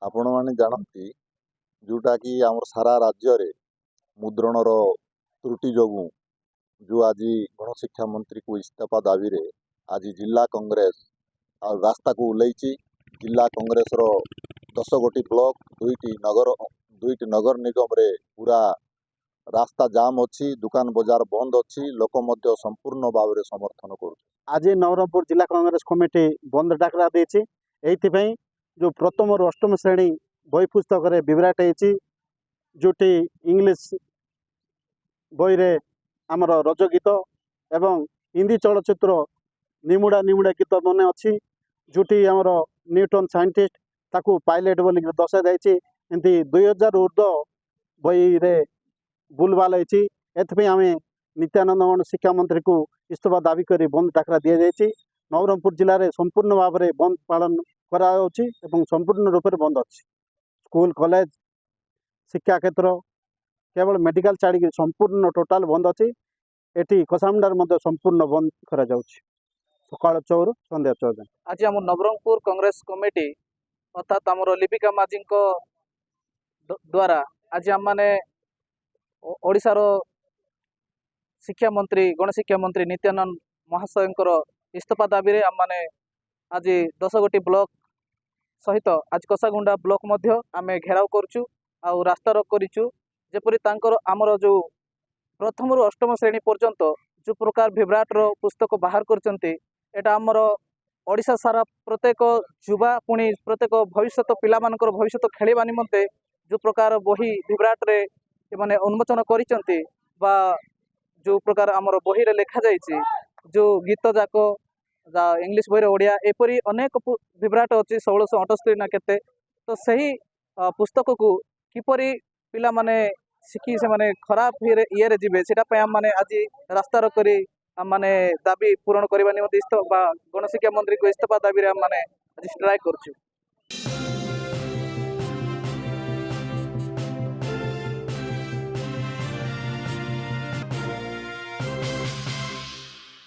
ଆପଣମାନେ ଜାଣନ୍ତି ଯେଉଁଟାକି ଆମର ସାରା ରାଜ୍ୟରେ ମୁଦ୍ରଣର ତ୍ରୁଟି ଯୋଗୁଁ ଯେଉଁ ଆଜି ଗଣଶିକ୍ଷା ମନ୍ତ୍ରୀକୁ ଇସ୍ତଫା ଦାବିରେ ଆଜି ଜିଲ୍ଲା କଂଗ୍ରେସ ଆଉ ରାସ୍ତାକୁ ଓହ୍ଲେଇଛି। ଜିଲ୍ଲା କଂଗ୍ରେସର 10 ଗୋଟି ବ୍ଲକ ଦୁଇଟି ନଗର ନିଗମରେ ପୁରା ରାସ୍ତା ଜାମ୍ ଅଛି, ଦୋକାନ ବଜାର ବନ୍ଦ ଅଛି, ଲୋକ ମଧ୍ୟ ସମ୍ପୂର୍ଣ୍ଣ ଭାବରେ ସମର୍ଥନ କରୁଛନ୍ତି। आज नवरंगपुर जिला कांग्रेस कमिटी बंद डाकरा देती जो प्रथम रु अष्टम श्रेणी बही पुस्तक विभ्राट होती जोटी इंग्लिश बही रे आमर रज गीत एवं हिंदी चलचित्र निमुड़ा निमुड़ा गीत मन अच्छी जोटी आमर न्यूटन साइंटिस्ट ताकू पायलट बोल दर्शा जाती एमती 2000 ऊर्ध बही रे बुलबाल होती आम नित्यानंद गण शिक्षा मंत्री को इस्तीफा दाबी कर बंद डाकरा दि जाती। नवरंगपुर जिले में संपूर्ण भाव में बंद पालन करा संपूर्ण रूप से बंद अच्छी स्कूल कॉलेज शिक्षा क्षेत्र केवल मेडिकल छाड़ी संपूर्ण टोटाल बंद अच्छी एटी कसामुंडार संपूर्ण बंद करा सकाल 6 रु संध्या 6 जाए। आज आम नवरंगपुर कांग्रेस कमिटी अर्थात आमर लिपिका माझी द्वारा आज आम मैंने ओडिशार शिक्षा मंत्री गणशिक्षा मंत्री नित्यानंद महाशय इस्तीफा दाबी रे आम मैंने आज 10 गोटी ब्लॉक सहित आज कसागुंडा ब्लॉक मध्य आम घेराव करुचु आउ रास्ता रोक करिचु जेपरि तांकर आमर जो प्रथम रु अष्टम श्रेणी पर्यंत जो प्रकार विभ्राटर पुस्तक बाहर करचंती एटा आमर ओडिशा सारा प्रत्येक युवा पुणी प्रत्येक भविष्य पिला मानकर भविष्य खेलिबा निमंते जो प्रकार बही विभ्राट रे माने उन्मोचन करिचंती बा जो प्रकार आमर बही रे लिखा जाइए जो गीत जाक इंग्लिश बही ओडिया एपरी अनेक विभ्राट अच्छी 1678 ना केते तो सही पुस्तक को किपरि पिला माने शिखी से माने खराब ये जीवे से माने आज रास्ता रोक करी माने दाबी पूरण करने निमंते गणशिक्षा मंत्री को इस्तीफा दाबी रे माने आज स्ट्राइक करछु।